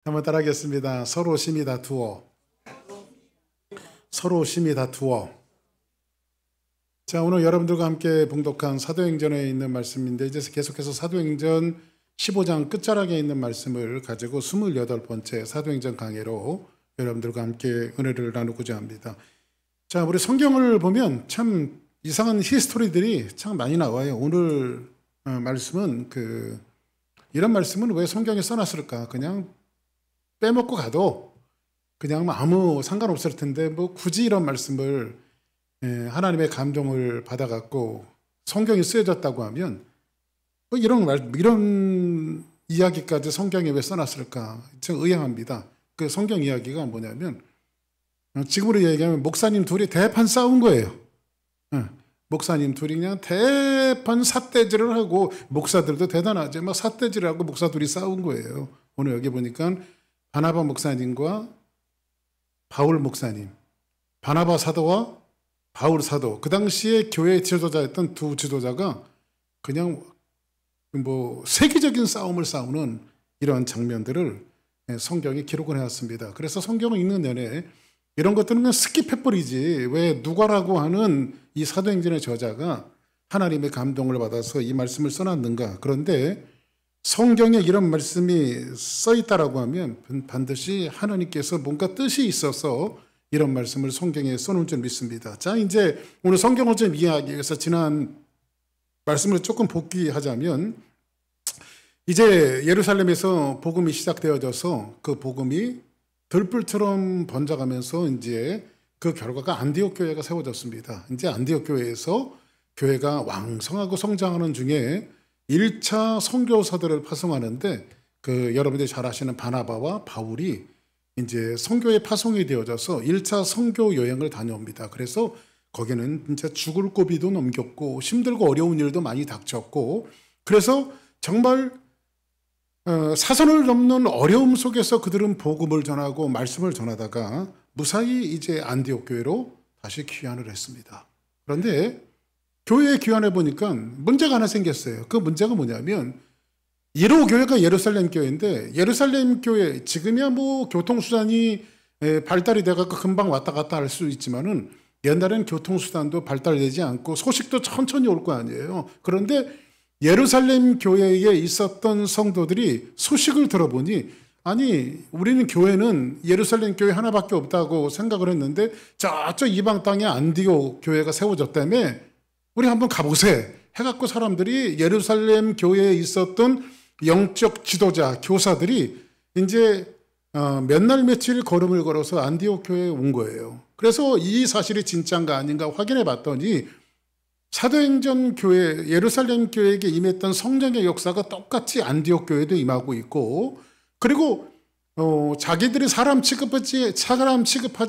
한번 따라하겠습니다. 서로 심히 다투어. 서로 심히 다투어. 자, 오늘 여러분들과 함께 봉독한 사도행전에 있는 말씀인데, 이제 계속해서 사도행전 15장 끝자락에 있는 말씀을 가지고 28번째 사도행전 강해로 여러분들과 함께 은혜를 나누고자 합니다. 자, 우리 성경을 보면 참 이상한 히스토리들이 참 많이 나와요. 오늘 말씀은 이런 말씀은 왜 성경에 써놨을까? 그냥 빼먹고 가도 그냥 아무 상관없을 텐데 뭐 굳이 이런 말씀을 하나님의 감동을 받아갖고 성경이 쓰여졌다고 하면 뭐 이런 이야기까지 성경에 왜 써놨을까? 참 의아합니다. 그 성경 이야기가 뭐냐면 지금으로 얘기하면 목사님 둘이 대판 싸운 거예요. 목사님 둘이 그냥 대판 삿대질을 하고, 목사들도 대단하죠. 막 삿대질을 하고 목사 둘이 싸운 거예요. 오늘 여기 보니까 바나바 목사님과 바울 목사님, 바나바 사도와 바울 사도, 그 당시에 교회 지도자였던 두 지도자가 그냥 뭐 세계적인 싸움을 싸우는 이런 장면들을 성경에 기록을 해왔습니다. 그래서 성경을 읽는 내내 이런 것들은 그냥 스킵해버리지, 왜 누가라고 하는 이 사도행전의 저자가 하나님의 감동을 받아서 이 말씀을 써놨는가. 그런데 성경에 이런 말씀이 써있다라고 하면 반드시 하나님께서 뭔가 뜻이 있어서 이런 말씀을 성경에 써놓은 줄 믿습니다. 자, 이제 오늘 성경을 좀 이해하기 위해서 지난 말씀을 조금 복귀하자면, 이제 예루살렘에서 복음이 시작되어져서 그 복음이 들불처럼 번져가면서 이제 그 결과가 안디옥 교회가 세워졌습니다. 이제 안디옥 교회에서 교회가 왕성하고 성장하는 중에 1차 선교사들을 파송하는데, 여러분들이 잘 아시는 바나바와 바울이 이제 선교에 파송이 되어져서 1차 선교 여행을 다녀옵니다. 그래서 거기는 진짜 죽을 고비도 넘겼고 힘들고 어려운 일도 많이 닥쳤고, 그래서 정말 사선을 넘는 어려움 속에서 그들은 복음을 전하고 말씀을 전하다가 무사히 이제 안디옥 교회로 다시 귀환을 했습니다. 그런데 교회에 귀환해 보니까 문제가 하나 생겼어요. 그 문제가 뭐냐면, 1호 교회가 예루살렘 교회인데, 예루살렘 교회 지금이야 뭐 교통수단이 발달이 돼갖고 금방 왔다 갔다 할 수 있지만은 옛날에는 교통수단도 발달되지 않고 소식도 천천히 올 거 아니에요. 그런데 예루살렘 교회에 있었던 성도들이 소식을 들어보니, 아니 우리는 교회는 예루살렘 교회 하나밖에 없다고 생각을 했는데 저쪽 이방 땅에 안디옥 교회가 세워졌다며, 우리 한번 가보세 해갖고 사람들이 예루살렘 교회에 있었던 영적 지도자, 교사들이 이제 몇 날 며칠 걸음을 걸어서 안디옥 교회에 온 거예요. 그래서 이 사실이 진짜인가 아닌가 확인해 봤더니 사도행전 교회, 예루살렘 교회에게 임했던 성령의 역사가 똑같이 안디옥 교회도 임하고 있고, 그리고 자기들이 사람 취급하지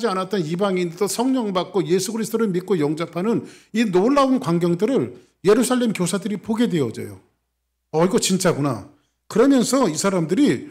않았던 이방인들도 성령 받고 예수 그리스도를 믿고 영접하는 이 놀라운 광경들을 예루살렘 교사들이 보게 되어져요. 이거 진짜구나. 그러면서 이 사람들이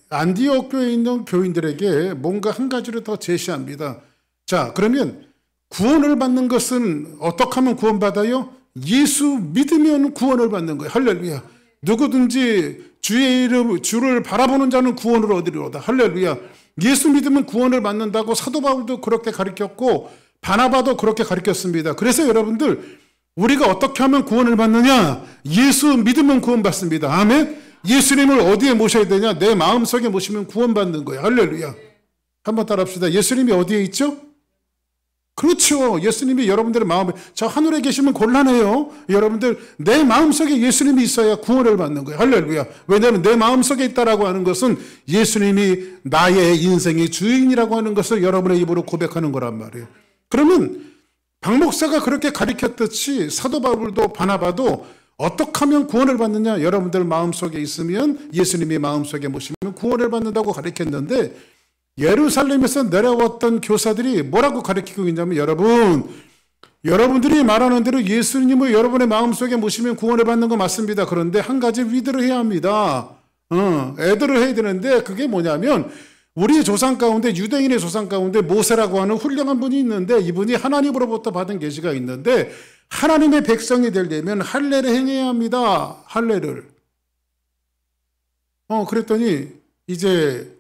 안디옥 교회에 있는 교인들에게 뭔가 한 가지를 더 제시합니다. 자, 그러면 구원을 받는 것은 어떻게 하면 구원받아요? 예수 믿으면 구원을 받는 거예요. 할렐루야. 누구든지 주를 바라보는 자는 구원을 얻으리로다. 할렐루야. 예수 믿으면 구원을 받는다고 사도 바울도 그렇게 가르쳤고 바나바도 그렇게 가르쳤습니다. 그래서 여러분들, 우리가 어떻게 하면 구원을 받느냐? 예수 믿으면 구원받습니다. 아멘. 예수님을 어디에 모셔야 되냐? 내 마음속에 모시면 구원받는 거예요. 할렐루야. 한번 따라합시다. 예수님이 어디에 있죠? 그렇죠. 예수님이 여러분들의 마음에, 저 하늘에 계시면 곤란해요. 여러분들, 내 마음속에 예수님이 있어야 구원을 받는 거예요. 할렐루야. 왜냐하면 내 마음속에 있다라고 하는 것은 예수님이 나의 인생의 주인이라고 하는 것을 여러분의 입으로 고백하는 거란 말이에요. 그러면 박 목사가 그렇게 가르쳤듯이 사도 바울도 바나바도 어떻게 하면 구원을 받느냐? 여러분들 마음속에 있으면, 예수님이 마음속에 모시면 구원을 받는다고 가르쳤는데, 예루살렘에서 내려왔던 교사들이 뭐라고 가르치고 있냐면, 여러분들이 말하는 대로 예수님을 여러분의 마음속에 모시면 구원을 받는 거 맞습니다. 그런데 한 가지 위드를 해야 합니다. 애들을 해야 되는데, 그게 뭐냐면, 우리 조상 가운데, 유대인의 조상 가운데 모세라고 하는 훌륭한 분이 있는데, 이분이 하나님으로부터 받은 계시가 있는데, 하나님의 백성이 되려면 할례를 행해야 합니다. 할례를. 그랬더니 이제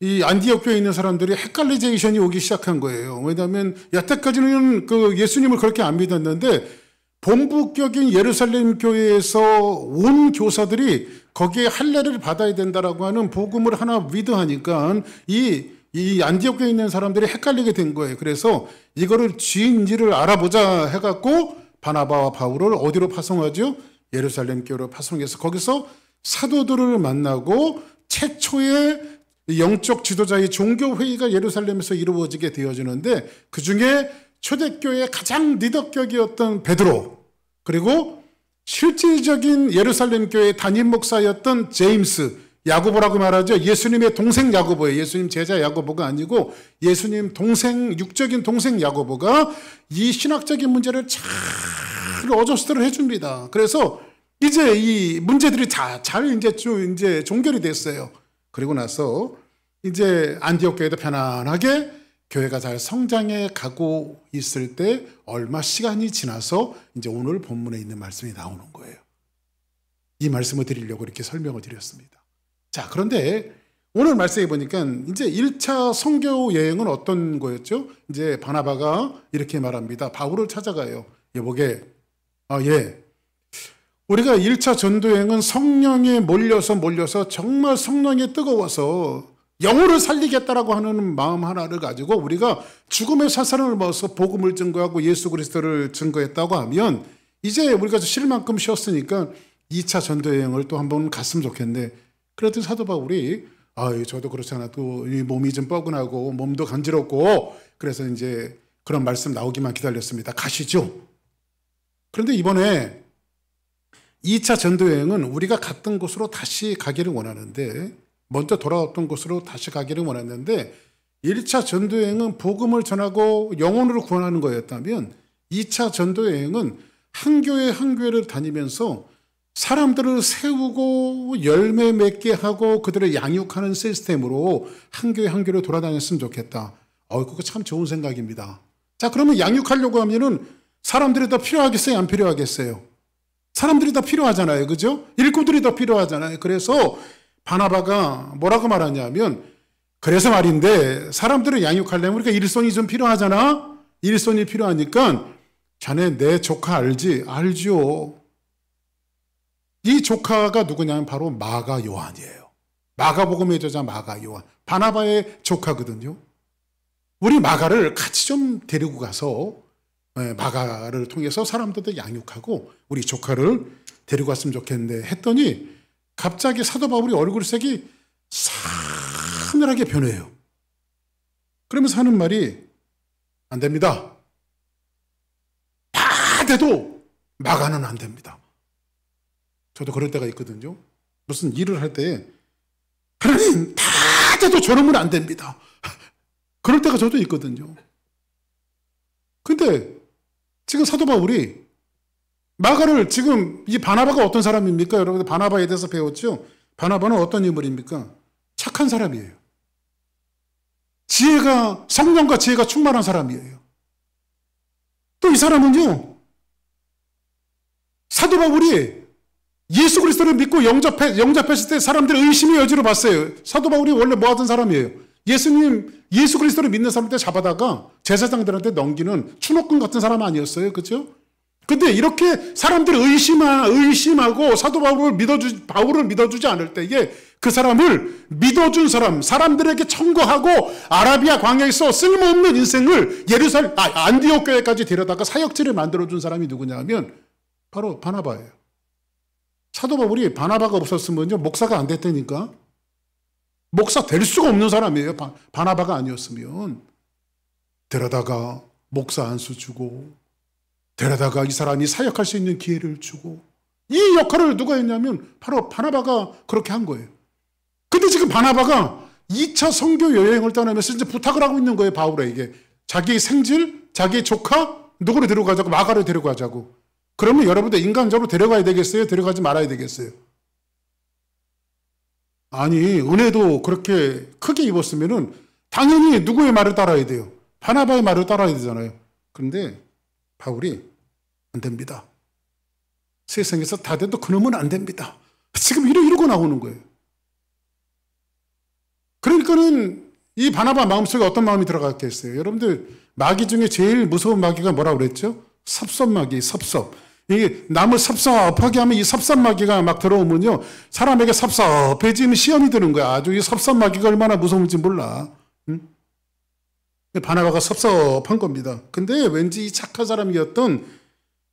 이 안디옥 교회에 있는 사람들이 헷갈리제이션이 오기 시작한 거예요. 왜냐하면 여태까지는 그 예수님을 그렇게 안 믿었는데 본부격인 예루살렘 교회에서 온 교사들이 거기에 할례를 받아야 된다라고 하는 복음을 하나 위드하니까 이 안디옥 교회에 있는 사람들이 헷갈리게 된 거예요. 그래서 이거를 쥐인지를 알아보자 해갖고 바나바와 바울을 어디로 파송하죠? 예루살렘 교회로 파송해서 거기서 사도들을 만나고 최초의 영적 지도자의 종교회의가 예루살렘에서 이루어지게 되어지는데 그중에 초대교회의 가장 리더격이었던 베드로, 그리고 실질적인 예루살렘 교회의 담임 목사였던 제임스, 야고보라고 말하죠. 예수님의 동생 야고보예요. 예수님 제자 야고보가 아니고 예수님 동생, 육적인 동생 야고보가 이 신학적인 문제를 잘 어저스트를 해줍니다. 그래서 이제 이 문제들이 잘 이제 종결이 됐어요. 그리고 나서 이제 안디옥 교회도 편안하게 교회가 잘 성장해 가고 있을 때 얼마 시간이 지나서 이제 오늘 본문에 있는 말씀이 나오는 거예요. 이 말씀을 드리려고 이렇게 설명을 드렸습니다. 자, 그런데 오늘 말씀해 보니까 이제 1차 선교 여행은 어떤 거였죠? 이제 바나바가 이렇게 말합니다. 바울을 찾아가요. 여보게, 우리가 1차 전도여행은 성령에 몰려서 정말 성령에 뜨거워서 영혼을 살리겠다라고 하는 마음 하나를 가지고 우리가 죽음의 사슬을 먹어서 복음을 증거하고 예수 그리스도를 증거했다고 하면 이제 우리가 쉴 만큼 쉬었으니까 2차 전도여행을 또 한번 갔으면 좋겠네. 그랬더니 사도 바울이 저도 그렇잖아. 또 이 몸이 좀 뻐근하고 몸도 간지럽고 그래서 이제 그런 말씀 나오기만 기다렸습니다. 가시죠. 그런데 이번에 2차 전도여행은 우리가 갔던 곳으로 다시 가기를 원하는데 먼저 돌아왔던 곳으로 다시 가기를 원했는데 1차 전도여행은 복음을 전하고 영혼을 구원하는 거였다면 2차 전도여행은 한 교회 한 교회를 다니면서 사람들을 세우고 열매 맺게 하고 그들을 양육하는 시스템으로 한 교회 한 교회를 돌아다녔으면 좋겠다. 그거 참 좋은 생각입니다. 자, 그러면 양육하려고 하면은 사람들이 더 필요하겠어요? 안 필요하겠어요? 사람들이 더 필요하잖아요. 그죠? 일꾼들이 더 필요하잖아요. 그래서 바나바가 뭐라고 말하냐면 그래서 말인데 사람들을 양육하려면 우리가 일손이 좀 필요하잖아. 일손이 필요하니까 자네 내 조카 알지? 알죠. 이 조카가 누구냐면 바로 마가 요한이에요. 마가복음의 저자 마가 요한. 바나바의 조카거든요. 우리 마가를 같이 좀 데리고 가서 마가를 통해서 사람들도 양육하고 우리 조카를 데리고 왔으면 좋겠는데 했더니 갑자기 사도 바울이 얼굴색이 싸늘하게 변해요. 그러면서 하는 말이 안 됩니다. 다 돼도 마가는 안 됩니다. 저도 그럴 때가 있거든요. 무슨 일을 할 때 하나님 다 돼도 저놈은 안 됩니다. 그럴 때가 저도 있거든요. 근데 지금 사도 바울이 마가를 지금 이 바나바가 어떤 사람입니까? 여러분들 바나바에 대해서 배웠죠? 바나바는 어떤 인물입니까? 착한 사람이에요. 성령과 지혜가 충만한 사람이에요. 또 이 사람은요, 사도 바울이 예수 그리스도를 믿고 영접했을 때 사람들의 의심의 여지로 봤어요. 사도 바울이 원래 뭐 하던 사람이에요? 예수 그리스도를 믿는 사람들 잡아다가 제사장들한테 넘기는 추노꾼 같은 사람 아니었어요. 그렇죠? 근데 이렇게 사람들이 의심하고 사도 바울을 믿어주지 않을 때에 그 사람을 믿어준 사람들에게 청구하고 아라비아 광야에서 쓸모없는 인생을 안디옥 교회까지 데려다가 사역지를 만들어준 사람이 누구냐면 바로 바나바예요. 사도 바울이 바나바가 없었으면요, 목사가 안 됐다니까. 목사 될 수가 없는 사람이에요. 바나바가 아니었으면. 데려다가 목사 안수 주고 데려다가 이 사람이 사역할 수 있는 기회를 주고 이 역할을 누가 했냐면 바로 바나바가 그렇게 한 거예요. 근데 지금 바나바가 2차 선교 여행을 떠나면서 이제 부탁을 하고 있는 거예요. 바울에게. 자기 생질, 자기 조카 누구를 데려가자고? 마가를 데려가자고. 그러면 여러분들 인간적으로 데려가야 되겠어요? 데려가지 말아야 되겠어요? 아니, 은혜도 그렇게 크게 입었으면은 당연히 누구의 말을 따라야 돼요? 바나바의 말을 따라야 되잖아요. 그런데 바울이 안 됩니다. 세상에서 다 돼도 그놈은 안 됩니다. 지금 이러고 나오는 거예요. 그러니까는 이 바나바 마음속에 어떤 마음이 들어갔겠어요? 여러분들 마귀 중에 제일 무서운 마귀가 뭐라고 그랬죠? 섭섭마귀, 섭섭. 이게 남을 섭섭하게 하면 이 섭섭마귀가 막 들어오면요, 사람에게 섭섭해지면 시험이 드는 거야. 아주 이 섭섭마귀가 얼마나 무서운지 몰라. 응? 바나바가 섭섭한 겁니다. 근데 왠지 이 착한 사람이었던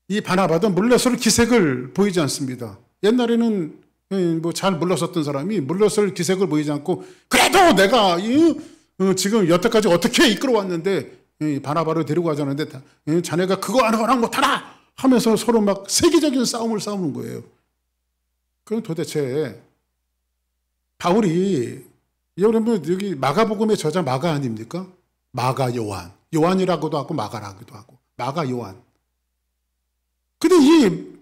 이 바나바도 물러설 기색을 보이지 않습니다. 옛날에는 뭐 잘 물러섰던 사람이 물러설 기색을 보이지 않고, 그래도 내가 지금 여태까지 어떻게 이끌어왔는데 바나바를 데리고 가자는데 자네가 그거 하나랑 못하나 하면서 서로 막 세계적인 싸움을 싸우는 거예요. 그럼 도대체 바울이, 여러분 여기 마가복음의 저자 마가 아닙니까? 마가 요한, 요한이라고도 하고 마가라고도 하고, 마가 요한. 근데 이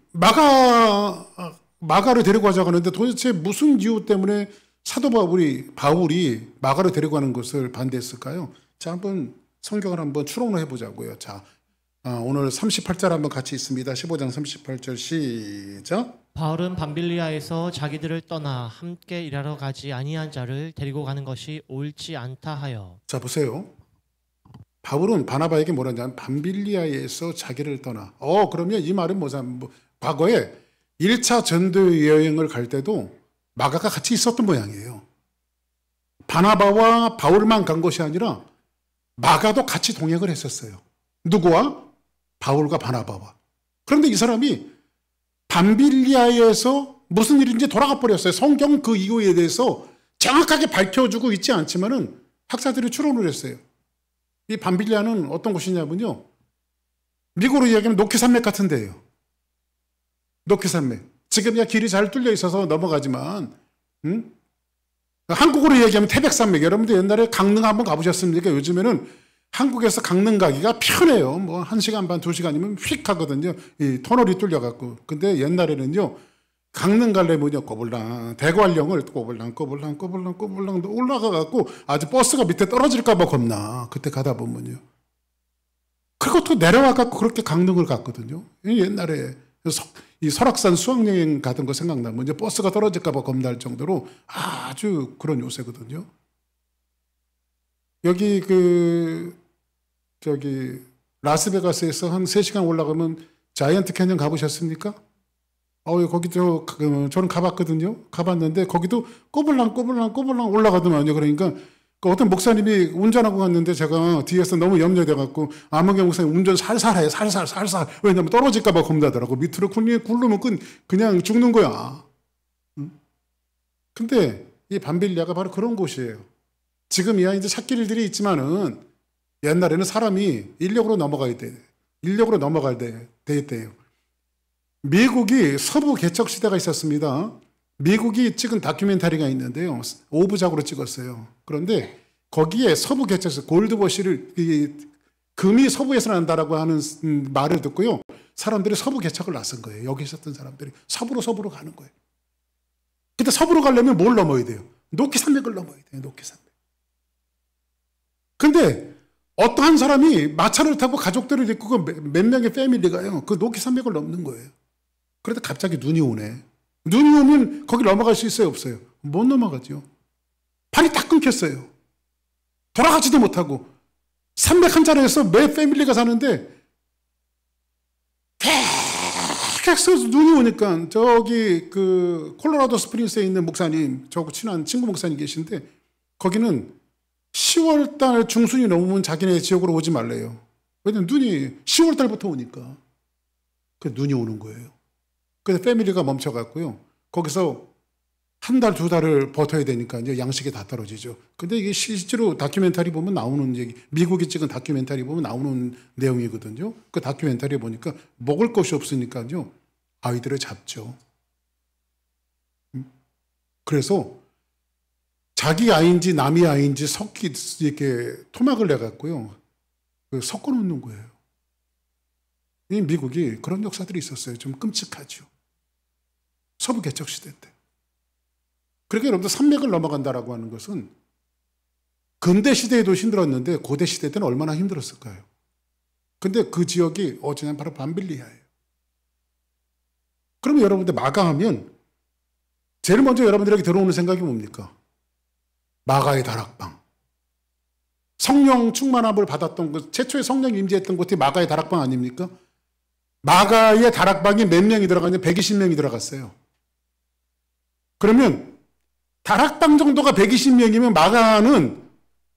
마가를 데리고 가자고 하는데 도대체 무슨 이유 때문에 사도 바울이 마가를 데리고 가는 것을 반대했을까요? 자, 한번 성경을 한번 추론을 해보자고요. 자, 오늘 38절 한번 같이 있습니다. 15장 38절 시작. 바울은 밤빌리아에서 자기들을 떠나 함께 일하러 가지 아니한 자를 데리고 가는 것이 옳지 않다 하여. 자, 보세요. 바울은 바나바에게 뭐라 하냐면 밤빌리아에서 자기를 떠나. 그러면 이 말은 과거에 1차 전도 여행을 갈 때도 마가가 같이 있었던 모양이에요. 바나바와 바울만 간 것이 아니라 마가도 같이 동행을 했었어요. 누구와? 바울과 바나바와. 그런데 이 사람이 밤빌리아에서 무슨 일인지 돌아가 버렸어요. 성경 그 이유에 대해서 정확하게 밝혀주고 있지 않지만은 학자들이 추론을 했어요. 이 밤빌리아는 어떤 곳이냐면요, 미국으로 이야기하면 노키산맥 같은 데예요. 노키산맥. 지금이야 길이 잘 뚫려 있어서 넘어가지만, 한국으로 이야기하면 태백산맥. 여러분들 옛날에 강릉 한번 가보셨습니까? 요즘에는 한국에서 강릉 가기가 편해요. 뭐 1시간 반, 2시간이면 휙 가거든요. 이 터널이 뚫려갖고. 근데 옛날에는요, 강릉 가려면요, 꼬불랑, 대관령을 꼬불랑 올라가갖고 아주 버스가 밑에 떨어질까봐 겁나. 그때 가다 보면요. 그리고 또 내려와갖고 그렇게 강릉을 갔거든요. 옛날에 이 설악산 수학여행 가던 거 생각나면 이제 버스가 떨어질까봐 겁날 정도로 아주 그런 요새거든요. 여기 라스베가스에서 한 3시간 올라가면 자이언트 캐년 가보셨습니까? 거기 저는 가봤거든요. 가봤는데 거기도 꼬불랑 올라가더만요. 그러니까 어떤 목사님이 운전하고 갔는데 제가 뒤에서 너무 염려돼갖고, 아무개 목사님 운전 살살 해, 살살. 왜냐면 떨어질까봐 겁나더라고. 밑으로 굴르면 그냥 죽는 거야. 근데 이 밤빌리아가 바로 그런 곳이에요. 지금이야 이제 찻길들이 있지만은 옛날에는 사람이 인력으로 넘어가야 돼. 인력으로 넘어갈 때 있대요. 미국이 서부 개척 시대가 있었습니다. 미국이 찍은 다큐멘터리가 있는데요. 5부작으로 찍었어요. 그런데 거기에 서부 개척, 골드워시를, 금이 서부에서 난다라고 하는 말을 듣고요, 사람들이 서부 개척을 나선 거예요. 여기 있었던 사람들이 서부로 가는 거예요. 근데 서부로 가려면 뭘 넘어야 돼요? 노키산맥을 넘어야 돼요. 노키산맥. 근데 어떠한 사람이 마차를 타고 가족들을 데리고 몇 명의 패밀리가요, 그 노키산맥을 넘는 거예요. 그런데 갑자기 눈이 오네. 눈이 오면 거기 넘어갈 수 있어요, 없어요? 못 넘어가죠. 발이 딱 끊겼어요. 돌아가지도 못하고. 산맥 한 자리에서 매 패밀리가 사는데 계속 눈이 오니까 저기 콜로라도 스프링스에 있는 목사님, 저하고 친한 친구 목사님 계신데, 거기는 10월달 중순이 넘으면 자기네 지역으로 오지 말래요. 왜냐면 눈이 10월달부터 오니까. 그 눈이 오는 거예요. 그래서 패밀리가 멈춰갔고요. 거기서 한 달, 2달을 버텨야 되니까 이제 양식이 다 떨어지죠. 근데 이게 실제로 다큐멘터리 보면 나오는 얘기, 미국이 찍은 다큐멘터리 보면 나오는 내용이거든요. 그 다큐멘터리 보니까 먹을 것이 없으니까요, 아이들을 잡죠. 그래서 자기 아이인지 남의 아이인지 이렇게 토막을 내갖고요, 섞어 놓는 거예요. 이 미국이 그런 역사들이 있었어요. 좀 끔찍하죠. 서부 개척 시대 때. 그러니까 여러분들 산맥을 넘어간다라고 하는 것은 근대 시대에도 힘들었는데 고대 시대 때는 얼마나 힘들었을까요? 근데 그 지역이 어쩌면 바로 밤빌리아예요. 그러면 여러분들 마가하면 제일 먼저 여러분들에게 들어오는 생각이 뭡니까? 마가의 다락방. 성령 충만함을 받았던 것, 최초의 성령 임재했던 곳이 마가의 다락방 아닙니까? 마가의 다락방에 몇 명이 들어갔냐? 120명이 들어갔어요. 그러면 다락방 정도가 120명이면 마가는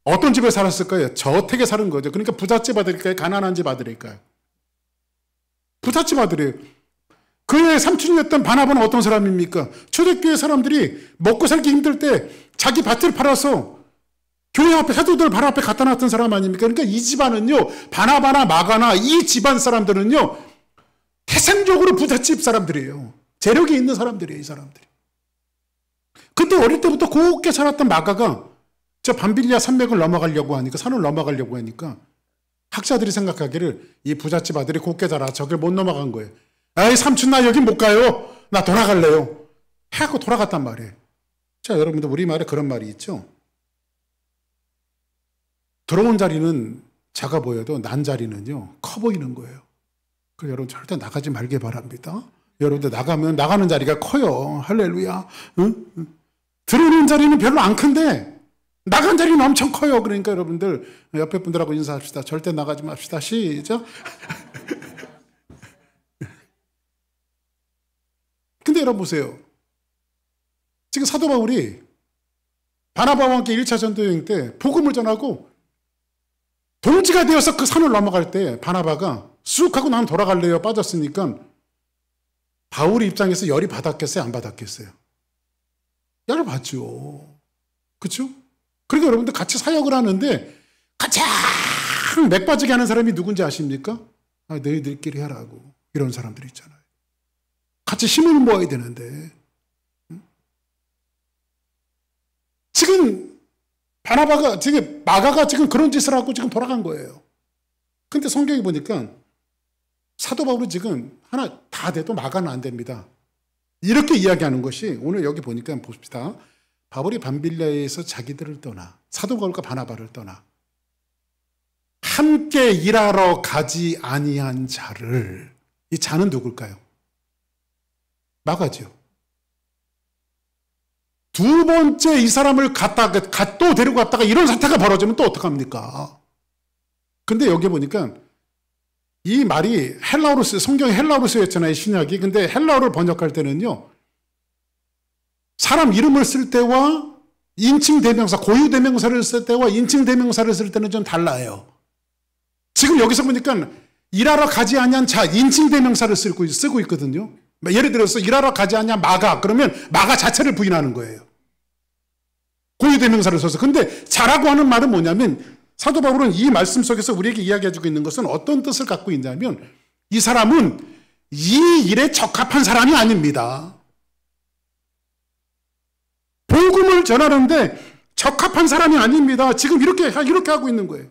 어떤 집에 살았을까요? 저택에 사는 거죠. 그러니까 부잣집 아들일까요? 가난한 집 아들일까요? 부잣집 아들이에요. 그의 삼촌이었던 바나바는 어떤 사람입니까? 초대교회 사람들이 먹고 살기 힘들 때 자기 밭을 팔아서 교회 앞에 사도들 발 앞에 갖다 놨던 사람 아닙니까? 그러니까 이 집안은요, 바나바나 마가나 이 집안 사람들은요, 태생적으로 부잣집 사람들이에요. 재력이 있는 사람들이에요, 이 사람들이. 근데 어릴 때부터 곱게 살았던 마가가 저 밤빌리아 산맥을 넘어가려고 하니까, 산을 넘어가려고 하니까 학자들이 생각하기를 이 부잣집 아들이 곱게 자라 저길 못 넘어간 거예요. 아이 삼촌 나 여기 못 가요. 나 돌아갈래요. 하고 돌아갔단 말이에요. 자, 여러분들 우리말에 그런 말이 있죠. 들어온 자리는 작아 보여도 난 자리는요 커 보이는 거예요. 그래서 여러분 절대 나가지 말길 바랍니다. 여러분들 나가면 나가는 자리가 커요. 할렐루야. 응? 들어오는 자리는 별로 안 큰데 나간 자리는 엄청 커요. 그러니까 여러분들 옆에 분들하고 인사합시다. 절대 나가지 맙시다. 시작. 근데 여러분 보세요. 지금 사도 바울이 바나바와 함께 1차 전도 여행 때 복음을 전하고 동지가 되어서 그 산을 넘어갈 때 바나바가 쑥 하고 나는 돌아갈래요. 빠졌으니까 바울의 입장에서 열이 받았겠어요? 안 받았겠어요? 열을 받죠. 그렇죠? 그러니까 여러분들 같이 사역을 하는데 가장 맥 빠지게 하는 사람이 누군지 아십니까? 아, 너희들끼리 하라고. 이런 사람들이 있잖아요. 같이 힘을 모아야 되는데. 지금 바나바가 지금 마가가 지금 그런 짓을 하고 지금 돌아간 거예요. 근데 성경에 보니까 사도 바울은 지금 하나 다 돼도 마가는 안 됩니다. 이렇게 이야기하는 것이 오늘 여기 보니까 봅시다. 바울이 밤빌리아에서 자기들을 떠나 사도 바울과 바나바를 떠나 함께 일하러 가지 아니한 자를, 이 자는 누굴까요? 마가죠. 두 번째 이 사람을 또 데리고 갔다가 이런 사태가 벌어지면 또 어떡합니까? 근데 여기 보니까 이 말이 헬라어로 성경에 헬라어로 쓰였잖아요, 신약이. 근데 헬라어를 번역할 때는요, 사람 이름을 쓸 때와 인칭 대명사, 고유 대명사를 쓸 때와 인칭 대명사를 쓸 때는 좀 달라요. 지금 여기서 보니까 일하러 가지 아니한 자, 인칭 대명사를 쓰고 있거든요. 예를 들어서 일하러 가지 않냐 마가, 그러면 마가 자체를 부인하는 거예요. 고유대명사를 써서. 근데 자라고 하는 말은 뭐냐면 사도 바울은 이 말씀 속에서 우리에게 이야기해주고 있는 것은 어떤 뜻을 갖고 있냐면 이 사람은 이 일에 적합한 사람이 아닙니다. 복음을 전하는데 적합한 사람이 아닙니다. 지금 이렇게 하고 있는 거예요.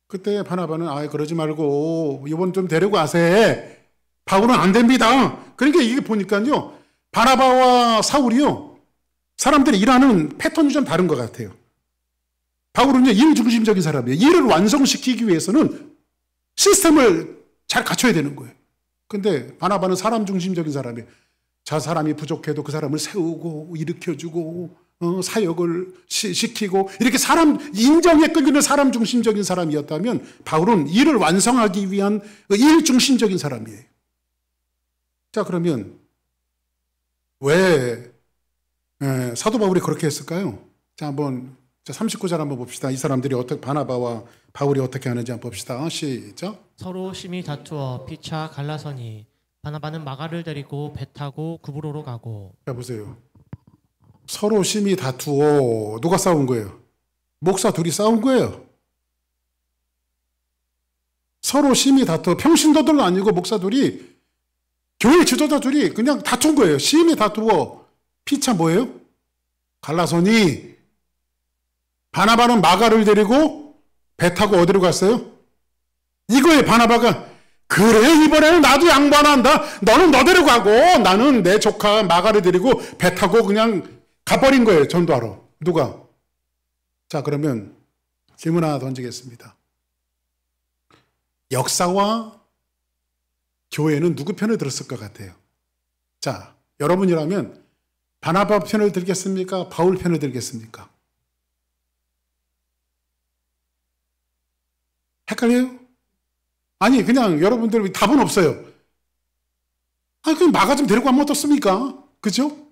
그때 바나바는 아 그러지 말고 이번 좀 데리고 가세. 바울은 안 됩니다. 그러니까 이게 보니까요, 바나바와 사울이요, 사람들이 일하는 패턴이 좀 다른 것 같아요. 바울은요, 일 중심적인 사람이에요. 일을 완성시키기 위해서는 시스템을 잘 갖춰야 되는 거예요. 근데 바나바는 사람 중심적인 사람이에요. 저 사람이 부족해도 그 사람을 세우고 일으켜주고 사역을 시키고 이렇게 사람 인정에 끌리는 사람 중심적인 사람이었다면 바울은 일을 완성하기 위한 일 중심적인 사람이에요. 자, 그러면 왜 사도 바울이 그렇게 했을까요? 자, 한번 39절 한번 봅시다. 이 사람들이 어떻게 바나바와 바울이 어떻게 하는지 한번 봅시다. 시작. 서로 심히 다투어 피차 갈라서니 바나바는 마가를 데리고 배 타고 구브로로 가고. 자, 보세요. 서로 심히 다투어. 누가 싸운 거예요? 목사 둘이 싸운 거예요. 서로 심히 다투어. 평신도들도 아니고 목사 둘이, 교회 지도자 둘이 그냥 다툰 거예요. 심히 다투어. 피차 뭐예요? 갈라서니. 바나바는 마가를 데리고 배 타고 어디로 갔어요? 이거에 바나바가 그래 이번에는 나도 양보한다. 너는 너대로 가고 나는 내 조카 마가를 데리고 배 타고 그냥 가버린 거예요. 전도하러. 누가? 자, 그러면 질문 하나 던지겠습니다. 역사와 교회는 누구 편에 들었을 것 같아요? 자, 여러분이라면 바나바 편을 들겠습니까? 바울 편을 들겠습니까? 헷갈려요? 아니, 그냥 여러분들 답은 없어요. 아니, 그럼 마가 좀 데리고 가면 어떻습니까? 그죠?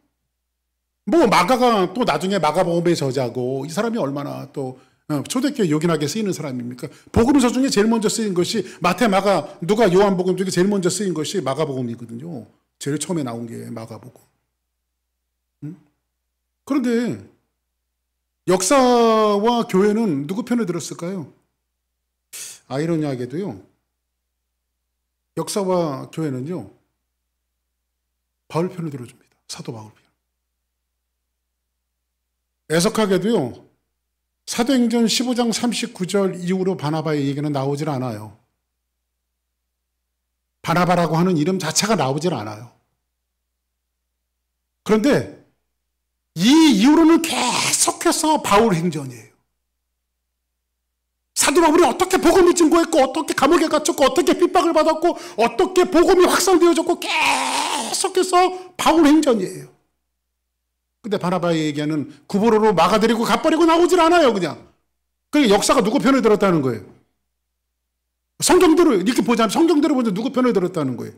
뭐, 마가가 또 나중에 마가복음의 저자고, 이 사람이 얼마나 또 초대교회 요긴하게 쓰이는 사람입니까? 복음서 중에 제일 먼저 쓰인 것이 마태, 마가, 누가, 요한복음 중에 제일 먼저 쓰인 것이 마가복음이거든요. 제일 처음에 나온 게 마가복음. 그런데 역사와 교회는 누구 편을 들었을까요? 아이러니하게도요, 역사와 교회는요, 바울 편을 들어줍니다. 사도 바울 편. 애석하게도요, 사도행전 15장 39절 이후로 바나바의 얘기는 나오질 않아요. 바나바라고 하는 이름 자체가 나오질 않아요. 그런데 이 이후로는 계속해서 바울 행전이에요. 사도 바울이 어떻게 복음을 증거했고, 어떻게 감옥에 갇혔고, 어떻게 핍박을 받았고, 어떻게 복음이 확산되어졌고, 계속해서 바울 행전이에요. 근데 바나바의 얘기는 구보로로 막아들이고 가버리고 나오질 않아요, 그냥. 그러니까 역사가 누구 편을 들었다는 거예요? 성경대로, 이렇게 보자면 성경대로 보자 누구 편을 들었다는 거예요?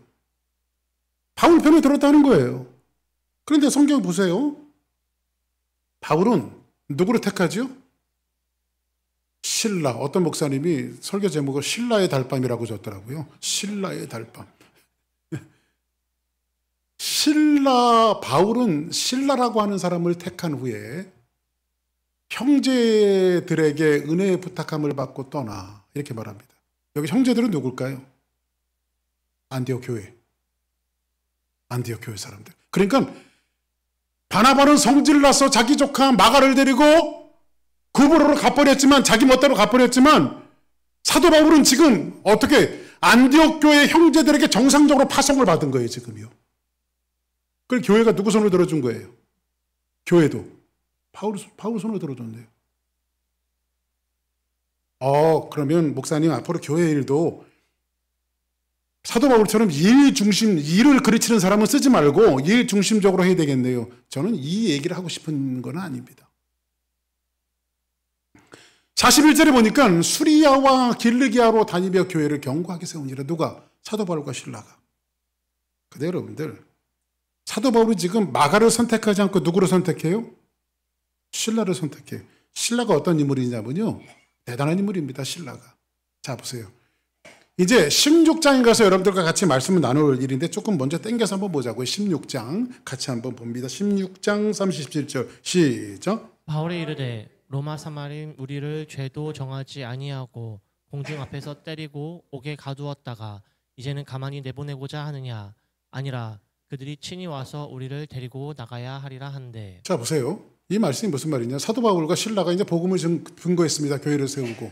바울 편을 들었다는 거예요. 그런데 성경 보세요. 바울은 누구를 택하죠? 신라. 어떤 목사님이 설교 제목을 신라의 달밤이라고 줬더라고요. 신라의 달밤. 바울은 신라라고 하는 사람을 택한 후에 형제들에게 은혜의 부탁함을 받고 떠나. 이렇게 말합니다. 여기 형제들은 누굴까요? 안디옥 교회. 안디옥 교회 사람들. 그러니까 바나바는 성질나서 자기 조카 마가를 데리고 구브로로 가버렸지만, 자기 멋대로 가버렸지만, 사도 바울은 지금 어떻게 안디옥 교회 형제들에게 정상적으로 파송을 받은 거예요, 지금요. 그걸 교회가 누구 손으로 들어준 거예요? 교회도 바울 손으로 들어줬네요. 그러면 목사님 앞으로 교회 일도 사도 바울처럼 일을 그르치는 사람은 쓰지 말고 일 중심적으로 해야 되겠네요. 저는 이 얘기를 하고 싶은 건 아닙니다. 41절에 보니까 수리아와 길르기아로 다니며 교회를 견고하게 세우니라. 누가? 사도 바울과 신라가. 근데 여러분들, 사도 바울이 지금 마가를 선택하지 않고 누구를 선택해요? 신라를 선택해요. 신라가 어떤 인물이냐면요, 대단한 인물입니다, 신라가. 자, 보세요. 이제 16장에 가서 여러분들과 같이 말씀을 나눌 일인데 조금 먼저 땡겨서 한번 보자고요. 16장 같이 한번 봅니다. 16장 37절 시작. 바울이 이르되 로마 사마린 우리를 죄도 정하지 아니하고 공중 앞에서 때리고 옥에 가두었다가 이제는 가만히 내보내고자 하느냐? 아니라 그들이 친히 와서 우리를 데리고 나가야 하리라 한대. 자, 보세요. 이 말씀이 무슨 말이냐? 사도 바울과 신라가 이제 복음을 증거했습니다. 교회를 세우고.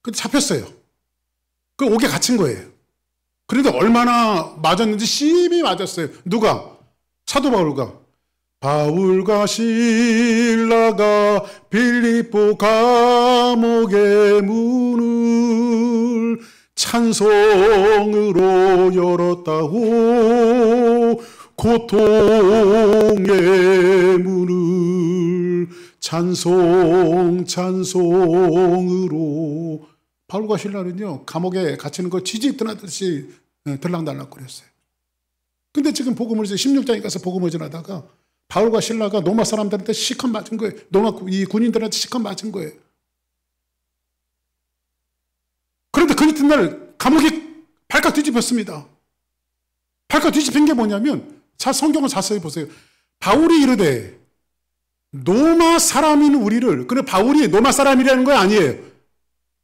근데 잡혔어요. 그 옥에 갇힌 거예요. 그런데 얼마나 맞았는지 심히 맞았어요. 누가? 사도 바울과 신라가 빌립보 감옥의 문을 찬송으로 열었다고. 고통의 문을 찬송으로. 바울과 신라는요, 감옥에 갇히는 거 지지 떠나듯이 들락날락거렸어요. 근데 지금 복음을 16장에 가서 복음을 전하다가 바울과 신라가 로마 사람들한테 시컷 맞은 거예요. 로마 이 군인들한테 시컷 맞은 거예요. 그런데 그 이튿날 감옥이 발칵 뒤집혔습니다. 발칵 뒤집힌 게 뭐냐면, 성경을 자세히 보세요. 바울이 이르되 로마 사람인 우리를, 그래 바울이 로마 사람이라는 거 아니에요.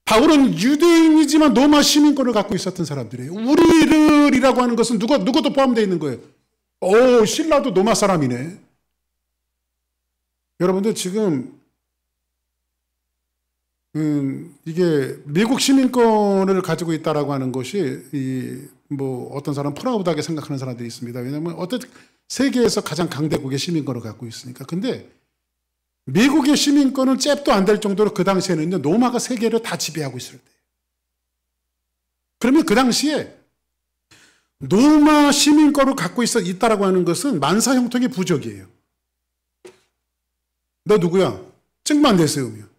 바울은 유대인이지만 로마 시민권을 갖고 있었던 사람들이에요. 우리를이라고 하는 것은 누구도 포함되어 있는 거예요. 신라도 로마 사람이네. 여러분들 지금 이게 미국 시민권을 가지고 있다라고 하는 것이 어떤 사람 프라우드하게 생각하는 사람들이 있습니다. 왜냐하면 어떤 세계에서 가장 강대국의 시민권을 갖고 있으니까. 근데 미국의 시민권은 잽도 안 될 정도로 그 당시에는 로마가 세계를 다 지배하고 있을 때. 그러면 그 당시에 로마 시민권을 갖고 있다라고 하는 것은 만사 형통의 부적이에요. 너 누구야? 증거 안 내세우면.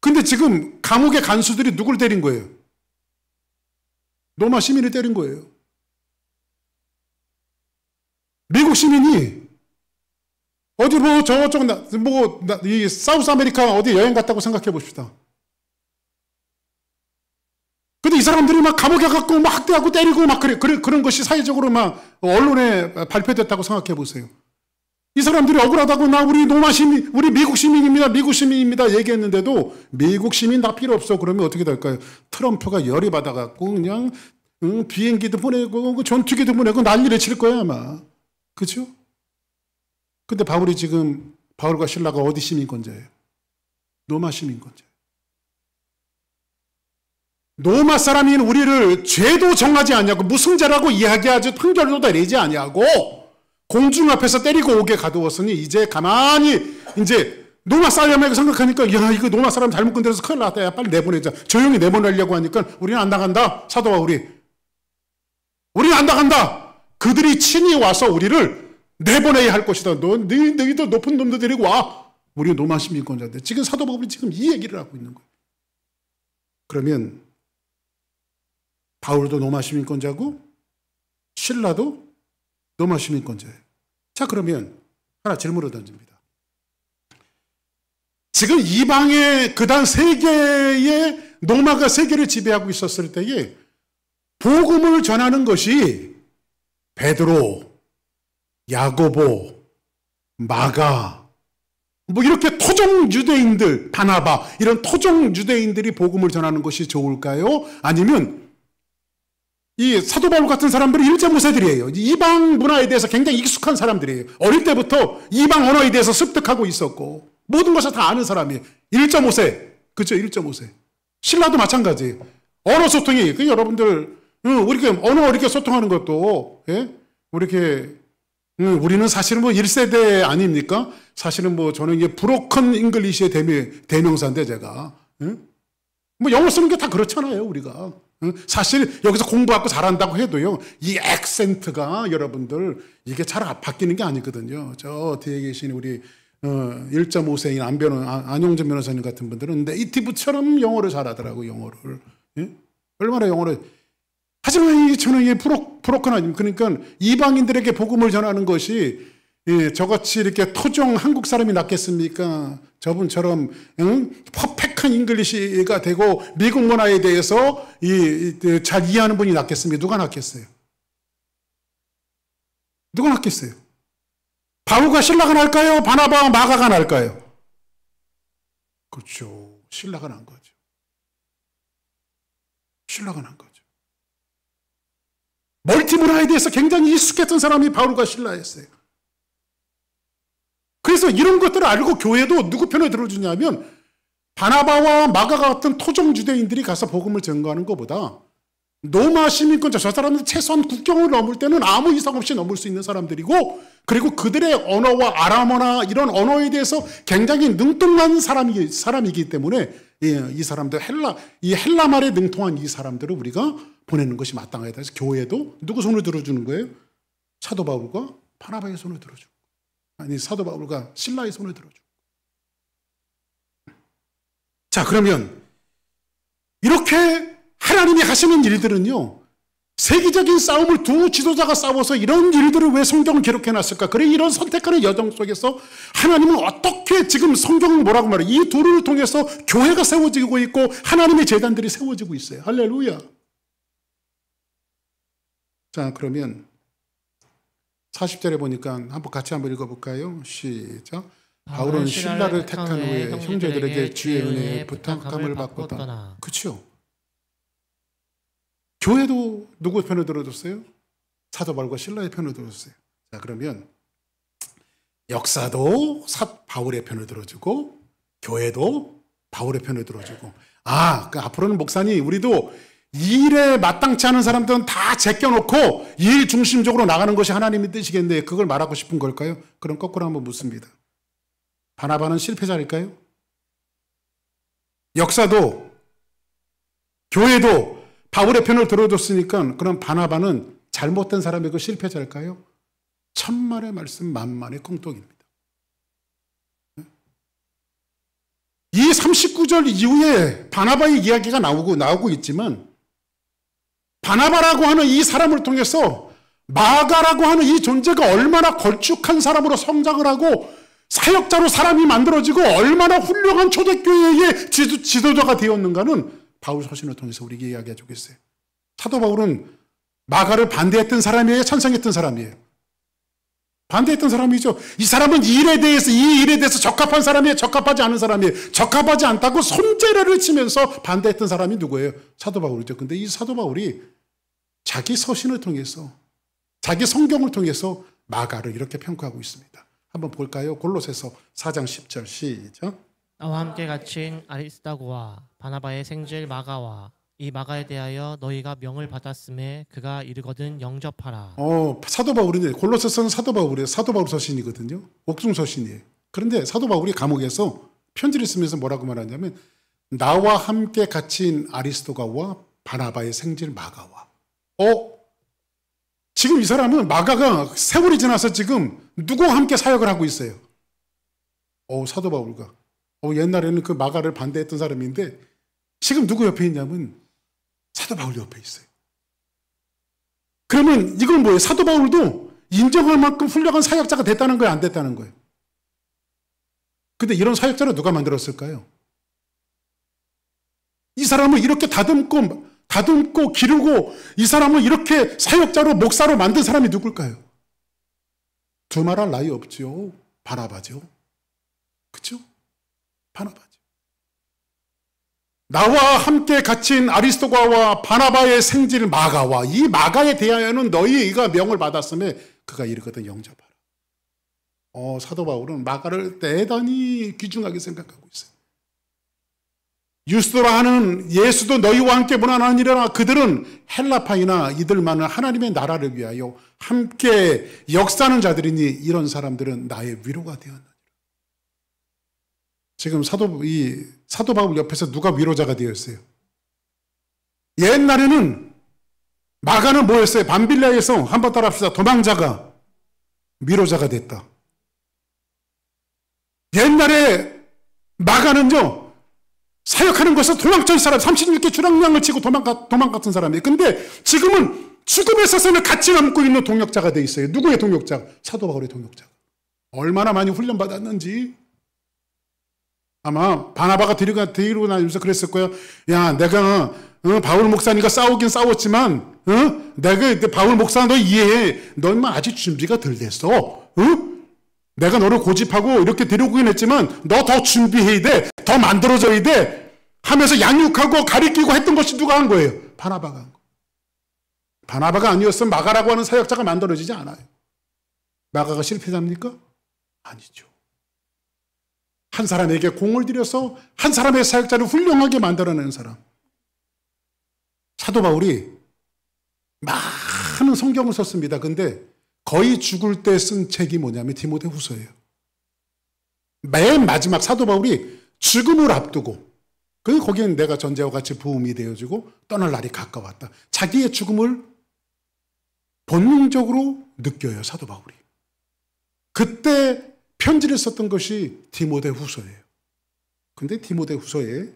근데 지금 감옥의 간수들이 누굴 때린 거예요? 로마 시민을 때린 거예요. 미국 시민이 어디 뭐 저쪽 이 사우스 아메리카 어디 여행 갔다고 생각해 봅시다. 근데 이 사람들이 막 감옥에 갖고 막 학대하고 때리고 막 그런 것이 사회적으로 막 언론에 발표됐다고 생각해 보세요. 이 사람들이 억울하다고 우리 로마 시민, 우리 미국 시민입니다. 미국 시민입니다. 얘기했는데도 미국 시민 다 필요 없어. 그러면 어떻게 될까요? 트럼프가 열이 받아갖고 그냥 비행기도 보내고 전투기도 보내고 난리를 칠 거야 아마. 그죠? 근데 바울이 지금 바울과 실라가 어디 시민권자예요? 로마 시민권자예요. 로마 사람인 우리를 죄도 정하지 않냐고 무승자라고 이야기하지 판결도 내리지 않냐고 공중 앞에서 때리고 오게 가두었으니 이제 가만히 이제 로마 사람에게 생각하니까 야 이거 로마 사람 잘못 건드려서 큰일 났다. 야 빨리 내보내자. 조용히 내보내려고 하니까 우리는 안 나간다. 사도 바울이. 우리는 안 나간다. 그들이 친히 와서 우리를 내보내야 할 것이다. 너희들 높은 놈들 데리고 와. 우리는 로마 시민권자인데 지금 사도 바울이 지금 이 얘기를 하고 있는 거예요. 그러면 바울도 로마 시민권자고 실라도 로마 시민권자예요. 자 그러면 하나 질문을 던집니다. 지금 이방의 그다음 세계의 로마가 세계를 지배하고 있었을 때에 복음을 전하는 것이 베드로, 야고보, 마가 뭐 이렇게 토종 유대인들, 바나바 이런 토종 유대인들이 복음을 전하는 것이 좋을까요? 아니면 이 사도 바울 같은 사람들이 일제모세들이에요. 이방 문화에 대해서 굉장히 익숙한 사람들이에요. 어릴 때부터 이방 언어에 대해서 습득하고 있었고 모든 것을 다 아는 사람이에요. 1.5세. 그렇죠? 1.5세. 신라도 마찬가지예요. 언어 소통이 여러분들 언어 이렇게 소통하는 것도 예? 우리는 사실은 뭐 1세대 아닙니까? 사실은 뭐 저는 이게 브로큰 잉글리시의 대명사인데 제가 뭐 영어 쓰는 게 다 그렇잖아요 우리가. 사실 여기서 공부하고 잘한다고 해도요 이 액센트가 여러분들 이게 잘 바뀌는 게 아니거든요. 저 뒤에 계신 우리 1.5세인 안용준 변호사님 같은 분들은 네이티브처럼 영어를 잘하더라고요. 영어를. 예? 얼마나 영어를. 하지만 저는 이게 브로큰 아닙니까? 그러니까 이방인들에게 복음을 전하는 것이 저같이 이렇게 토종 한국 사람이 낫겠습니까? 저분처럼 퍼펙트한 잉글리시가 되고 미국 문화에 대해서 잘 이해하는 분이 낫겠습니까? 누가 낫겠어요? 누가 낫겠어요? 바울과 실라가 나을까요? 바나바와 마가가 나을까요? 그렇죠. 실라가 난 거죠. 실라가 난 거죠. 멀티 문화에 대해서 굉장히 익숙했던 사람이 바울과 실라였어요. 그래서 이런 것들을 알고 교회도 누구 편을 들어주냐면 바나바와 마가 같은 토종 유대인들이 가서 복음을 전거하는 것보다 로마 시민권자 저 사람은 최소한 국경을 넘을 때는 아무 이상 없이 넘을 수 있는 사람들이고 그리고 그들의 언어와 아람어나 이런 언어에 대해서 굉장히 능통한 사람이기 때문에 이 사람들 헬라 말에 능통한 이 사람들을 우리가 보내는 것이 마땅하다. 해서 교회도 누구 손을 들어주는 거예요? 사도 바울과 바나바의 손을 들어주고 아니 사도 바울과 실라의 손을 들어주고. 자 그러면 이렇게 하나님이 하시는 일들은요 세계적인 싸움을 두 지도자가 싸워서 이런 일들을 왜 성경을 기록해놨을까? 그래 이런 선택하는 여정 속에서 하나님은 어떻게 지금 성경은 뭐라고 말해요? 이 둘을 통해서 교회가 세워지고 있고 하나님의 제단들이 세워지고 있어요. 할렐루야. 자 그러면 40절에 보니까 같이 한번 읽어볼까요? 시작. 바울은 신라를 택한 후에 형제들에게 주의 은혜에 부탁함을 받고다. 그렇죠. 교회도 누구 편을 들어줬어요? 사도 바울과 신라의 편을 들어줬어요. 자 그러면 역사도 바울의 편을 들어주고 교회도 바울의 편을 들어주고 앞으로는 목사님 우리도 일에 마땅치 않은 사람들은 다 제껴놓고 일 중심적으로 나가는 것이 하나님의 뜻이겠네. 그걸 말하고 싶은 걸까요? 그럼 거꾸로 한번 묻습니다. 바나바는 실패자일까요? 역사도 교회도 바울의 편을 들어줬으니까 그럼 바나바는 잘못된 사람이고 실패자일까요? 천만의 말씀 만만의 콩떡입니다. 39절 이후에 바나바의 이야기가 나오고 있지만 바나바라고 하는 이 사람을 통해서 마가라고 하는 이 존재가 얼마나 걸쭉한 사람으로 성장을 하고 사역자로 사람이 만들어지고 얼마나 훌륭한 초대교회의 지도자가 되었는가는 바울 서신을 통해서 우리에게 이야기해 주겠어요. 사도 바울은 마가를 반대했던 사람이에요? 찬성했던 사람이에요? 반대했던 사람이죠. 이 사람은 이 일에 대해서 적합한 사람이에요? 적합하지 않은 사람이에요? 적합하지 않다고 손재래를 치면서 반대했던 사람이 누구예요? 사도 바울이죠. 근데 이 사도 바울이 자기 서신을 통해서, 자기 성경을 통해서 마가를 이렇게 평가하고 있습니다. 한번 볼까요? 골로새서 4장 10절 시작. 나와 함께 갇힌 아리스다고와 바나바의 생질 마가와 이 마가에 대하여 너희가 명을 받았음에 그가 이르거든 영접하라. 사도 바울인데 골로새서는 사도 바울이에요. 사도 바울 서신이거든요. 옥중 서신이에요. 그런데 사도 바울이 감옥에서 편지를 쓰면서 뭐라고 말하냐면 나와 함께 갇힌 아리스도가와 바나바의 생질 마가와. 지금 이 사람은 마가가 세월이 지나서 지금 누구와 함께 사역을 하고 있어요. 사도 바울과. 옛날에는 그 마가를 반대했던 사람인데 지금 누구 옆에 있냐면 사도 바울 옆에 있어요. 그러면 이건 뭐예요? 사도 바울도 인정할 만큼 훌륭한 사역자가 됐다는 거예요? 안 됐다는 거예요? 근데 이런 사역자를 누가 만들었을까요? 이 사람을 이렇게 다듬고 기르고 이 사람을 이렇게 사역자로 목사로 만든 사람이 누굴까요? 두말할 나위 없죠. 바나바죠. 그렇죠? 바나바죠. 나와 함께 갇힌 아리스도가와 바나바의 생질 마가와 이 마가에 대하여는 너희가 명을 받았음에 그가 이르거든 영접하라. 사도 바울은 마가를 대단히 귀중하게 생각하고 있어요. 유스도라 하는 예수도 너희와 함께 문안하니라. 그들은 헬라파이나 이들만은 하나님의 나라를 위하여 함께 역사하는 자들이니 이런 사람들은 나의 위로가 되었느니라. 지금 사도 바울 옆에서 누가 위로자가 되었어요? 옛날에는 마가는 뭐였어요? 밤빌라에서 한번 따라합시다. 도망자가 위로자가 됐다. 옛날에 마가는요 사역하는 것은 도망칠 사람, 36개 주랑량을 치고 도망갔던 사람이에요. 근데 지금은 죽음에 서서는 같이 남고 있는 동역자가 돼 있어요. 누구의 동역자? 사도 바울의 동역자. 얼마나 많이 훈련받았는지. 아마 바나바가 데리고 다니면서 그랬을 거예요. 야, 내가 바울 목사님과 싸우긴 싸웠지만 내가 바울 목사 너 이해해. 넌 아직 준비가 덜 됐어. 내가 너를 고집하고 이렇게 데려오긴 했지만 너 더 준비해야 돼. 더 만들어져야 돼. 하면서 양육하고 가리키고 했던 것이 누가 한 거예요? 바나바가 한 거. 바나바가 아니었으면 마가라고 하는 사역자가 만들어지지 않아요. 마가가 실패자입니까? 아니죠. 한 사람에게 공을 들여서 한 사람의 사역자를 훌륭하게 만들어내는 사람. 사도 바울이 많은 성경을 썼습니다. 근데 거의 죽을 때 쓴 책이 뭐냐면 디모데후서예요. 맨 마지막 사도 바울이 죽음을 앞두고 거기는 내가 전제와 같이 부음이 되어지고 떠날 날이 가까웠다. 자기의 죽음을 본능적으로 느껴요. 사도 바울이. 그때 편지를 썼던 것이 디모데후서예요. 근데 디모데후서에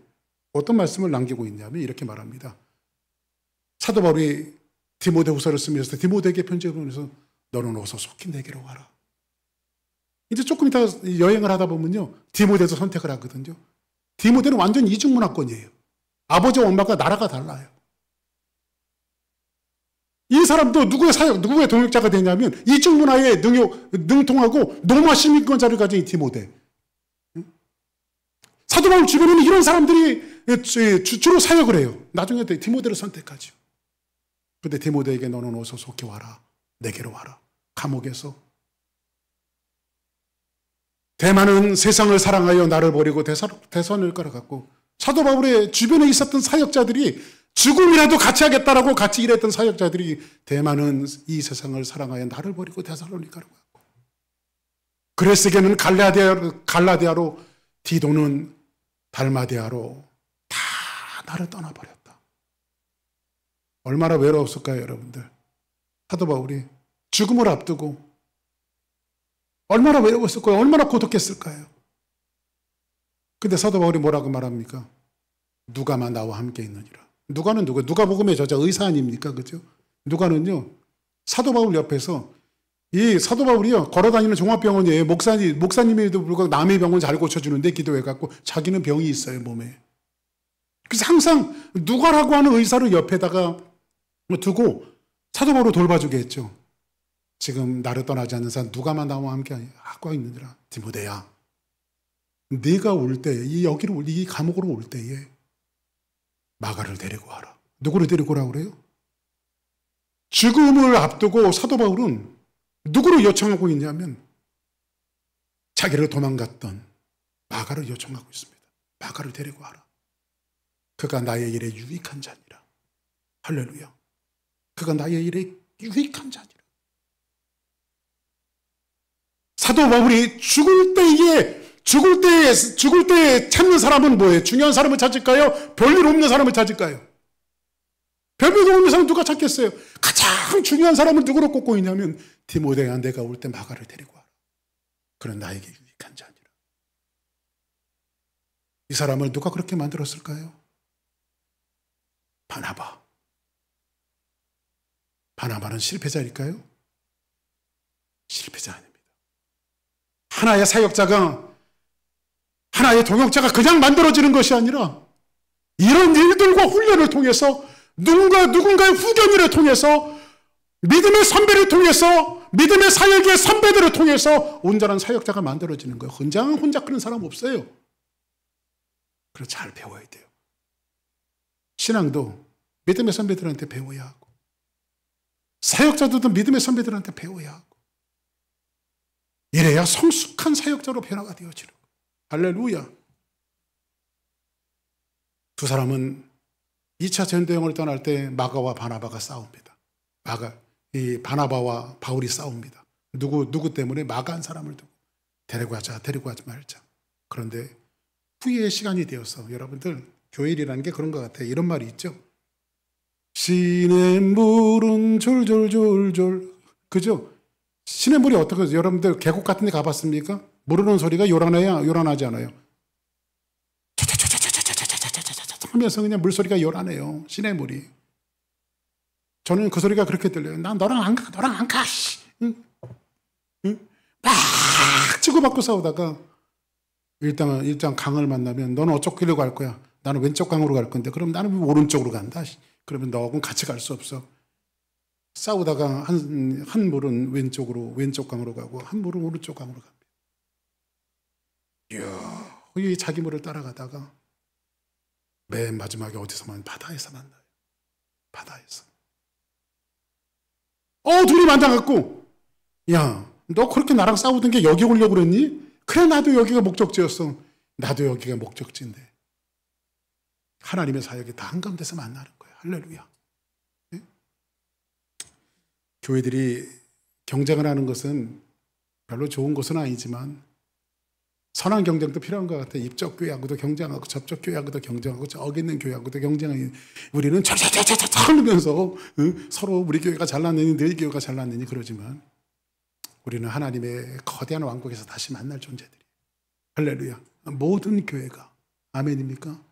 어떤 말씀을 남기고 있냐면 이렇게 말합니다. 사도 바울이 디모데후서를 쓰면서 디모데에게 편지를 보내서 너는 어서 속히 내게로 와라. 이제 조금 이따 여행을 하다 보면요. 디모데도 선택을 하거든요. 디모데는 완전 이중문화권이에요. 아버지와 엄마가 나라가 달라요. 이 사람도 누구의 동역자가 되냐면 이중문화에 능통하고 노마 시민권자를 가진 디모데. 사도 바울 주변에는 이런 사람들이 주로 사역을 해요. 나중에 디모데를 선택하죠. 그런데 디모데에게 너는 어서 속히 와라. 내게로 와라. 감옥에서 대만은 세상을 사랑하여 나를 버리고 대선을 깔아갔고 사도 바울의 주변에 있었던 사역자들이 죽음이라도 같이 하겠다라고 같이 일했던 사역자들이 대만은 이 세상을 사랑하여 나를 버리고 데살로니가로 갔고 그레스게는 갈라디아로 디도는 달마디아로 다 나를 떠나버렸다. 얼마나 외로웠을까요, 여러분들? 사도 바울이 죽음을 앞두고 얼마나 외로웠을까요? 얼마나 고독했을까요? 근데 사도 바울이 뭐라고 말합니까? 누가만 나와 함께 있느니라. 누가는 누가? 누가복음의 저자 의사 아닙니까? 그죠? 누가는요, 사도 바울 옆에서 이 사도 바울이요, 걸어다니는 종합병원이에요. 목사님에도 불구하고 남의 병원 잘 고쳐주는데 기도해갖고 자기는 병이 있어요, 몸에. 그래서 항상 누가라고 하는 의사를 옆에다가 두고 사도 바울을 돌봐주게 했죠. 지금 나를 떠나지 않는 사람 누가만 나와 함께 하고 있느니라. 디모데야, 네가 올 때, 이 감옥으로 올 때에 마가를 데리고 와라. 누구를 데리고 오라고 그래요? 죽음을 앞두고 사도 바울은 누구를 요청하고 있냐면 자기를 도망갔던 마가를 요청하고 있습니다. 마가를 데리고 와라. 그가 나의 일에 유익한 자니라. 할렐루야. 그가 나의 일에 유익한 자니라. 사도 바울이 죽을 때에 찾는 사람은 뭐예요? 중요한 사람을 찾을까요? 별일 없는 사람을 찾을까요? 별일 없는 사람 누가 찾겠어요? 가장 중요한 사람을 누구로 꼽고 있냐면 디모데야, 내가 올 때 마가를 데리고 와라. 그는 나에게 유익한 자니라. 이 사람을 누가 그렇게 만들었을까요? 바나바는 실패자일까요? 실패자 아닙니다. 하나의 사역자가, 하나의 동역자가 그냥 만들어지는 것이 아니라 이런 일들과 훈련을 통해서 누군가의 후견인을 통해서 믿음의 선배를 통해서 믿음의 사역의 선배들을 통해서 온전한 사역자가 만들어지는 거예요. 혼자 그런 사람 없어요. 그래서 잘 배워야 돼요. 신앙도 믿음의 선배들한테 배워야 하고 사역자들도 믿음의 선배들한테 배워야 하고 이래야 성숙한 사역자로 변화가 되어지는 거예요. 할렐루야. 두 사람은 2차 전도여행을 떠날 때 마가와 바나바가 싸웁니다. 바나바와 바울이 싸웁니다. 누구 때문에? 마가 한 사람을 두고 데리고 가지 말자. 그런데 후회의 시간이 되어서 여러분들 교회 일이라는 게 그런 것 같아요. 이런 말이 있죠. 시냇물은 졸졸졸졸. 그죠? 시냇물이 어떻게, 여러분들 계곡 같은 데 가봤습니까? 모르는 소리가 요란하지 않아요. 하면서 그냥 물소리가 요란해요. 시냇물이. 저는 그 소리가 그렇게 들려요. 난 너랑 안 가. 응? 막 치고받고 싸우다가 일단 강을 만나면 너는 어쪽 길로 갈 거야. 나는 왼쪽 강으로 갈 건데 그럼 나는 오른쪽으로 간다. 그러면 너하고는 같이 갈 수 없어. 싸우다가 한 물은 왼쪽 강으로 가고 한 물은 오른쪽 강으로 갑니다. 이야, 이 자기 물을 따라가다가 맨 마지막에 어디서만 바다에서 만나요. 바다에서. 둘이 만나갖고 야, 너 그렇게 나랑 싸우던 게 여기 오려고 그랬니? 그래, 나도 여기가 목적지였어. 나도 여기가 목적지인데 하나님의 사역이 다 한가운데서 만나는 거예요. 할렐루야. 네? 교회들이 경쟁을 하는 것은 별로 좋은 것은 아니지만 선한 경쟁도 필요한 것 같아요. 이쪽 교회하고도 경쟁하고 저쪽 교회하고도 경쟁하고 저기 있는 교회하고도 경쟁하고 우리는 차차차차차 하면서 서로 우리 교회가 잘났느니 너희 교회가 잘났느니 그러지만 우리는 하나님의 거대한 왕국에서 다시 만날 존재들이에요. 할렐루야. 모든 교회가. 아멘입니까?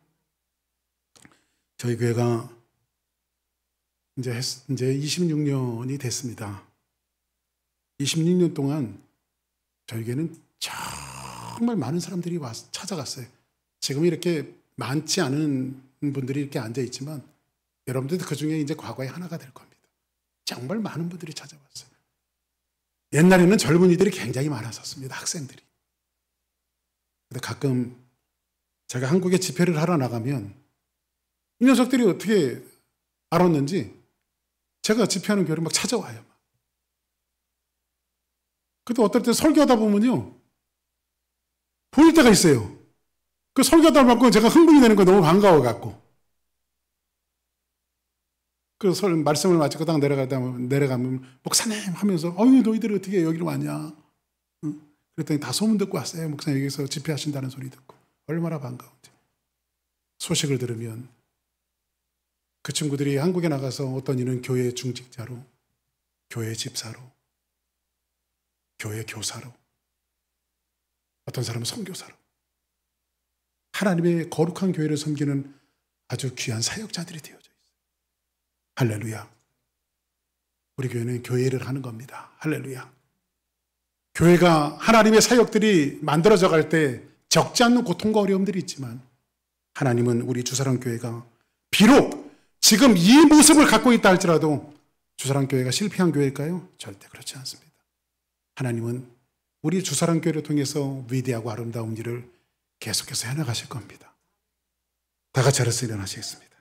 저희 교회가 이제 26년이 됐습니다. 26년 동안 저희 교회는 정말 많은 사람들이 와서 찾아갔어요. 지금 이렇게 많지 않은 분들이 이렇게 앉아 있지만 여러분들도 그 중에 이제 과거에 하나가 될 겁니다. 정말 많은 분들이 찾아왔어요. 옛날에는 젊은이들이 굉장히 많았었습니다. 학생들이. 근데 가끔 제가 한국에 집회를 하러 나가면 이 녀석들이 어떻게 알았는지 제가 집회하는 교회를 막 찾아와요. 근데 어떨 때 설교하다 보면요, 보일 때가 있어요. 그 설교하다 보면 제가 흥분이 되는 거 너무 반가워갖고. 그 말씀을 마치고 딱 내려가면 목사님 하면서 너희들이 어떻게 여기로 왔냐. 그랬더니 다 소문 듣고 왔어요. 목사님 여기서 집회하신다는 소리 듣고. 얼마나 반가운지. 소식을 들으면 그 친구들이 한국에 나가서 어떤 이는 교회 중직자로, 교회 집사로, 교회 교사로, 어떤 사람은 선교사로 하나님의 거룩한 교회를 섬기는 아주 귀한 사역자들이 되어져 있어요. 할렐루야. 우리 교회는 교회를 하는 겁니다. 할렐루야. 교회가 하나님의 사역들이 만들어져 갈 때 적지 않는 고통과 어려움들이 있지만 하나님은 우리 주사랑교회가 비록 지금 이 모습을 갖고 있다 할지라도 주사랑교회가 실패한 교회일까요? 절대 그렇지 않습니다. 하나님은 우리 주사랑교회를 통해서 위대하고 아름다운 일을 계속해서 해나가실 겁니다. 다 같이 알아서 일어나시겠습니다.